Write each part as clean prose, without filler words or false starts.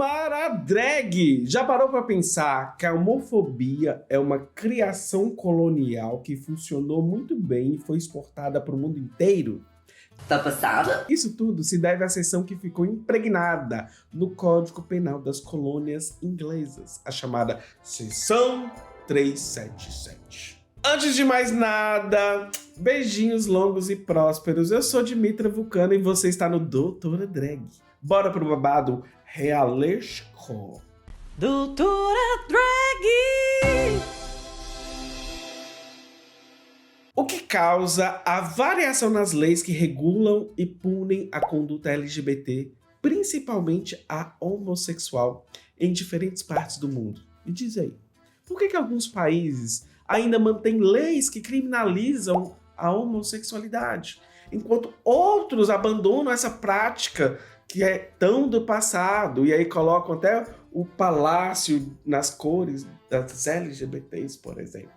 Tamara Drag! Já parou para pensar que a homofobia é uma criação colonial que funcionou muito bem e foi exportada para o mundo inteiro? Tá passada? Isso tudo se deve à seção que ficou impregnada no Código Penal das Colônias Inglesas, a chamada Seção 377. Antes de mais nada, beijinhos longos e prósperos. Eu sou Dimitra Vulcano e você está no Doutora Drag. Bora pro babado realesco. Doutora Drag! O que causa a variação nas leis que regulam e punem a conduta LGBT, principalmente a homossexual, em diferentes partes do mundo? Me diz aí, por que alguns países ainda mantêm leis que criminalizam a homossexualidade, enquanto outros abandonam essa prática que é tão do passado, e aí colocam até o palácio nas cores das LGBTs, por exemplo?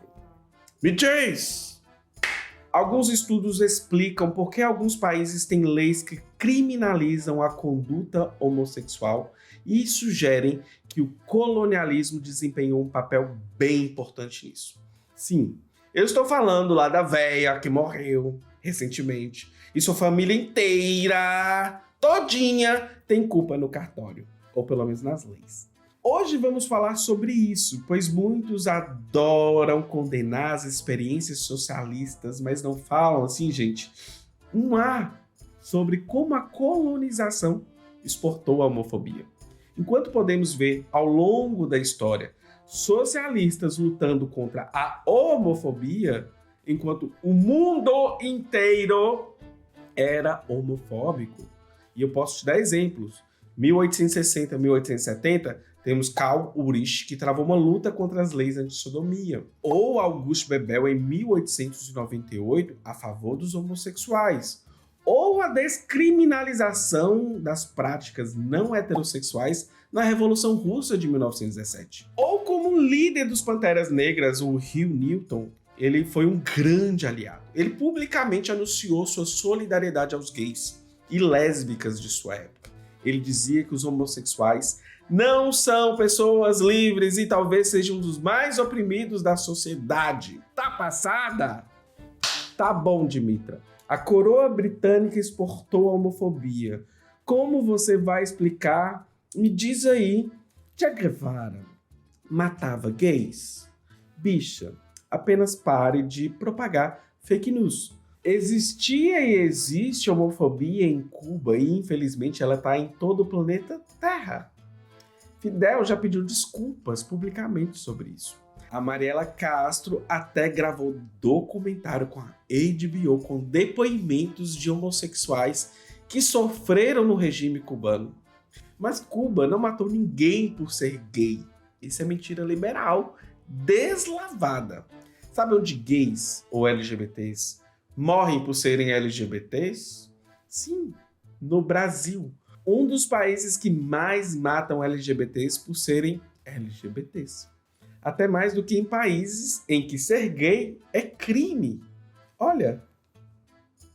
Me diz! Alguns estudos explicam por que alguns países têm leis que criminalizam a conduta homossexual e sugerem que o colonialismo desempenhou um papel bem importante nisso. Sim, eu estou falando lá da véia que morreu recentemente e sua família inteira, todinha, tem culpa no cartório, ou pelo menos nas leis. Hoje vamos falar sobre isso, pois muitos adoram condenar as experiências socialistas, mas não falam assim, gente, sobre como a colonização exportou a homofobia. Enquanto podemos ver ao longo da história socialistas lutando contra a homofobia, enquanto o mundo inteiro era homofóbico. E eu posso te dar exemplos. 1860, 1870, temos Karl Ulrich, que travou uma luta contra as leis anti-sodomia. Ou Auguste Bebel, em 1898, a favor dos homossexuais. Ou a descriminalização das práticas não heterossexuais na Revolução Russa de 1917. Ou como líder dos Panteras Negras, o Hugh Newton, ele foi um grande aliado. Ele publicamente anunciou sua solidariedade aos gays e lésbicas de sua época. Ele dizia que os homossexuais não são pessoas livres e talvez sejam um dos mais oprimidos da sociedade. Tá passada? Tá bom, Dimitra. A coroa britânica exportou a homofobia. Como você vai explicar? Me diz aí. Che Guevara matava gays? Bicha, apenas pare de propagar fake news. Existia e existe homofobia em Cuba e, infelizmente, ela está em todo o planeta Terra. Fidel já pediu desculpas publicamente sobre isso. A Mariela Castro até gravou documentário com a HBO com depoimentos de homossexuais que sofreram no regime cubano. Mas Cuba não matou ninguém por ser gay. Isso é mentira liberal, deslavada. Sabe onde gays ou LGBTs morrem por serem LGBTs? Sim, no Brasil. Um dos países que mais matam LGBTs por serem LGBTs. Até mais do que em países em que ser gay é crime. Olha,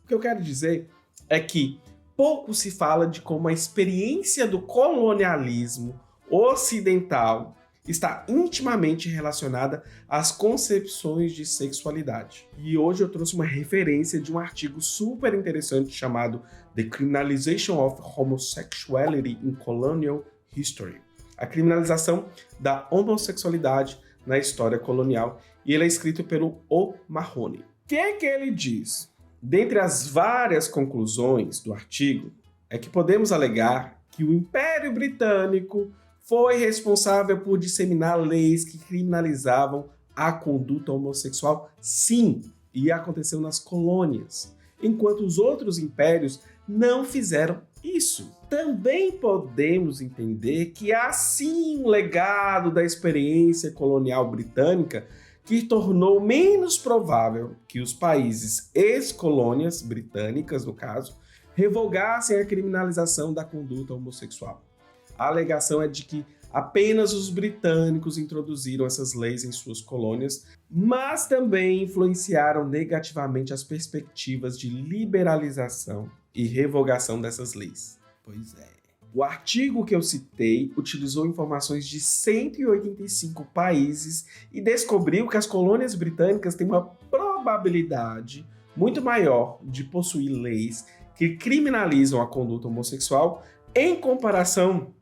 o que eu quero dizer é que pouco se fala de como a experiência do colonialismo ocidental está intimamente relacionada às concepções de sexualidade. E hoje eu trouxe uma referência de um artigo super interessante chamado The Criminalization of Homosexuality in Colonial History. A criminalização da homossexualidade na história colonial. E ele é escrito pelo O'Mahony. O que ele diz? Dentre as várias conclusões do artigo, é que podemos alegar que o Império Britânico foi responsável por disseminar leis que criminalizavam a conduta homossexual, sim, e aconteceu nas colônias, enquanto os outros impérios não fizeram isso. Também podemos entender que há sim um legado da experiência colonial britânica que tornou menos provável que os países ex-colônias britânicas, no caso, revogassem a criminalização da conduta homossexual. A alegação é de que apenas os britânicos introduziram essas leis em suas colônias, mas também influenciaram negativamente as perspectivas de liberalização e revogação dessas leis. Pois é. O artigo que eu citei utilizou informações de 185 países e descobriu que as colônias britânicas têm uma probabilidade muito maior de possuir leis que criminalizam a conduta homossexual em comparação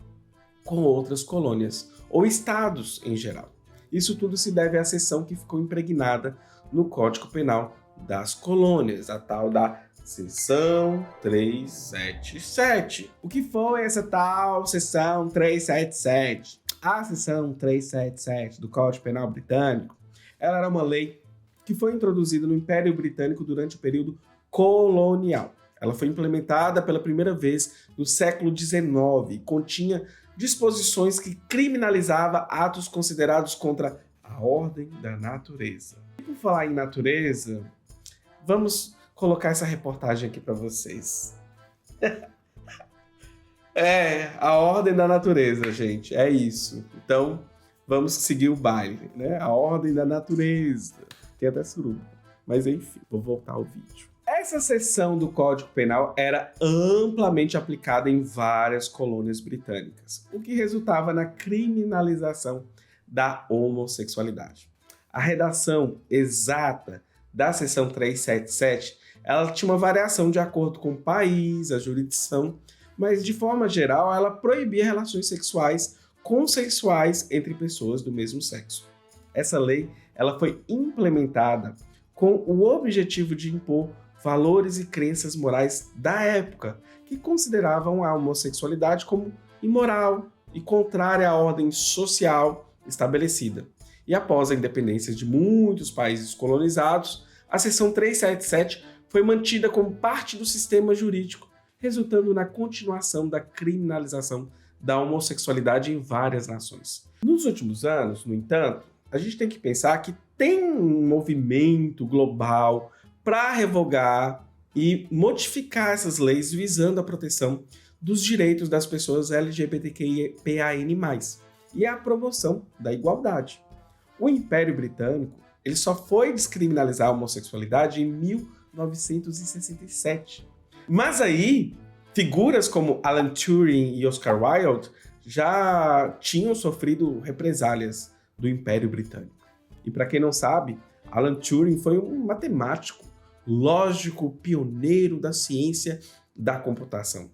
com outras colônias ou estados em geral. Isso tudo se deve à seção que ficou impregnada no Código Penal das colônias, a tal da Seção 377. O que foi essa tal Seção 377? A Seção 377 do Código Penal Britânico, ela era uma lei que foi introduzida no Império Britânico durante o período colonial. Ela foi implementada pela primeira vez no século XIX e continha disposições que criminalizavam atos considerados contra a ordem da natureza. E por falar em natureza, vamos colocar essa reportagem aqui para vocês. A ordem da natureza, gente, é isso. Então, vamos seguir o baile, né? A ordem da natureza. Tem até suruba. Mas enfim, vou voltar ao vídeo. Essa seção do Código Penal era amplamente aplicada em várias colônias britânicas, o que resultava na criminalização da homossexualidade. A redação exata da seção 377, ela tinha uma variação de acordo com o país, a jurisdição, mas de forma geral ela proibia relações sexuais consensuais entre pessoas do mesmo sexo. Essa lei ela foi implementada com o objetivo de impor valores e crenças morais da época, que consideravam a homossexualidade como imoral e contrária à ordem social estabelecida. E após a independência de muitos países colonizados, a seção 377 foi mantida como parte do sistema jurídico, resultando na continuação da criminalização da homossexualidade em várias nações. Nos últimos anos, no entanto, a gente tem que pensar que tem um movimento global para revogar e modificar essas leis visando a proteção dos direitos das pessoas LGBTQIAPN+, e a promoção da igualdade. O Império Britânico ele só foi descriminalizar a homossexualidade em 1967. Mas aí, figuras como Alan Turing e Oscar Wilde já tinham sofrido represálias do Império Britânico. E para quem não sabe, Alan Turing foi um matemático, lógico, pioneiro da ciência da computação.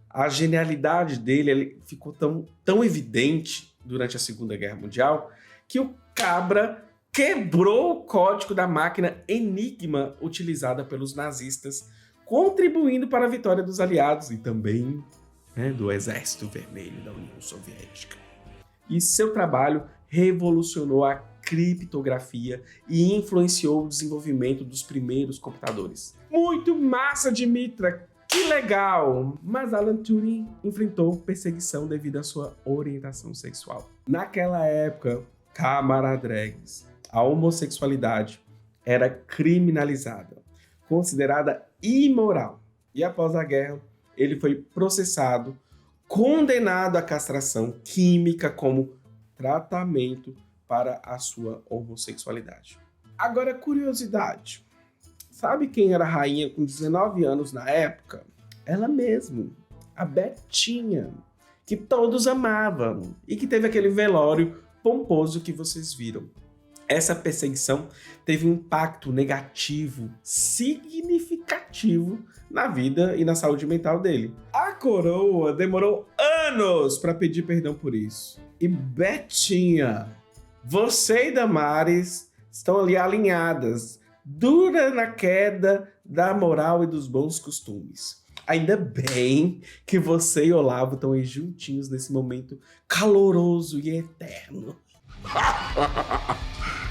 A genialidade dele ficou tão evidente durante a Segunda Guerra Mundial que o cabra quebrou o código da máquina Enigma utilizada pelos nazistas, contribuindo para a vitória dos aliados e também do Exército Vermelho da União Soviética. E seu trabalho revolucionou a criptografia e influenciou o desenvolvimento dos primeiros computadores. Muito massa, Dimitra! Que legal! Mas Alan Turing enfrentou perseguição devido à sua orientação sexual. Naquela época, camaradregues, a homossexualidade era criminalizada, considerada imoral. E após a guerra, ele foi processado, condenado à castração química como tratamento para a sua homossexualidade. Agora, curiosidade. Sabe quem era a rainha com 19 anos na época? Ela mesma, a Betinha, que todos amavam e que teve aquele velório pomposo que vocês viram. Essa perseguição teve um impacto negativo significativo na vida e na saúde mental dele. A coroa demorou anos para pedir perdão por isso. E Betinha, você e Damares estão ali alinhadas, dura na queda da moral e dos bons costumes. Ainda bem que você e Olavo estão aí juntinhos nesse momento caloroso e eterno.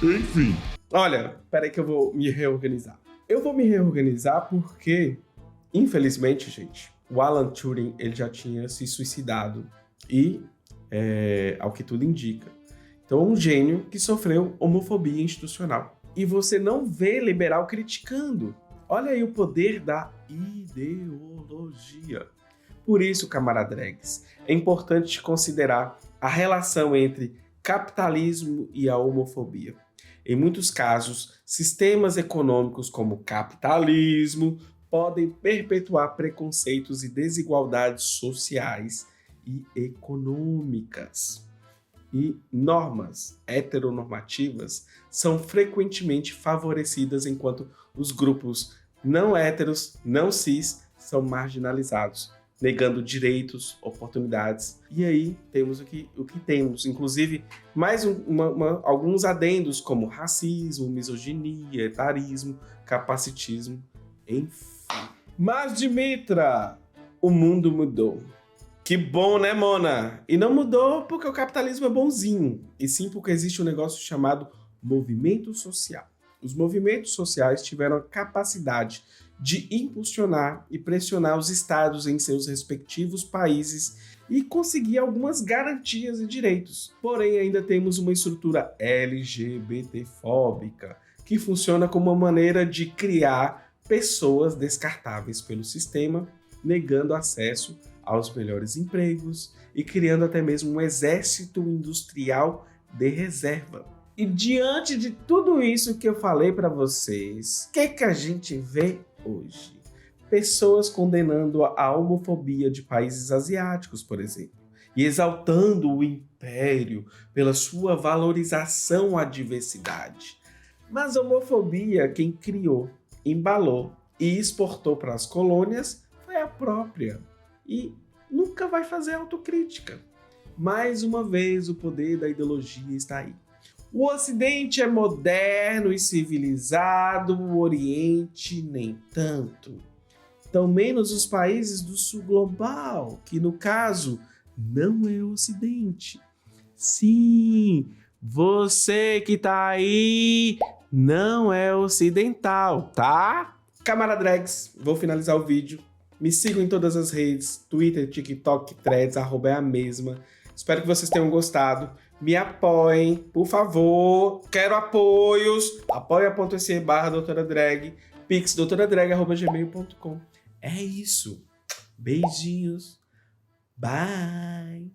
Enfim. Olha, peraí que eu vou me reorganizar. Eu vou me reorganizar porque, infelizmente, gente, o Alan Turing ele já tinha se suicidado e, ao que tudo indica, então é um gênio que sofreu homofobia institucional. E você não vê liberal criticando. Olha aí o poder da ideologia. Por isso, camaradregues, é importante considerar a relação entre capitalismo e a homofobia. Em muitos casos, sistemas econômicos como capitalismo podem perpetuar preconceitos e desigualdades sociais e econômicas. E normas heteronormativas são frequentemente favorecidas enquanto os grupos não héteros, não cis, são marginalizados, negando direitos, oportunidades. E aí temos o que temos, inclusive mais alguns adendos como racismo, misoginia, etarismo, capacitismo, enfim. Mas, Dimitra, o mundo mudou. Que bom, né, Mona? E não mudou porque o capitalismo é bonzinho, e sim porque existe um negócio chamado movimento social. Os movimentos sociais tiveram a capacidade de impulsionar e pressionar os estados em seus respectivos países e conseguir algumas garantias e direitos. Porém, ainda temos uma estrutura LGBT-fóbica, que funciona como uma maneira de criar pessoas descartáveis pelo sistema, negando acesso aos melhores empregos e criando até mesmo um exército industrial de reserva. E diante de tudo isso que eu falei para vocês, o que a gente vê hoje? Pessoas condenando a homofobia de países asiáticos, por exemplo, e exaltando o império pela sua valorização à diversidade. Mas a homofobia, quem criou, embalou e exportou para as colônias foi a própria. E nunca vai fazer autocrítica. Mais uma vez, o poder da ideologia está aí. O Ocidente é moderno e civilizado, o Oriente nem tanto. Tão menos os países do Sul global, que no caso não é o Ocidente. Sim, você que tá aí não é ocidental, tá? Camara Drags, vou finalizar o vídeo. Me sigam em todas as redes, Twitter, TikTok, Threads, @ é a mesma. Espero que vocês tenham gostado. Me apoiem, por favor. Quero apoios. apoia.se/doutoradrag, pix doutoradrag@gmail.com. É isso. Beijinhos. Bye.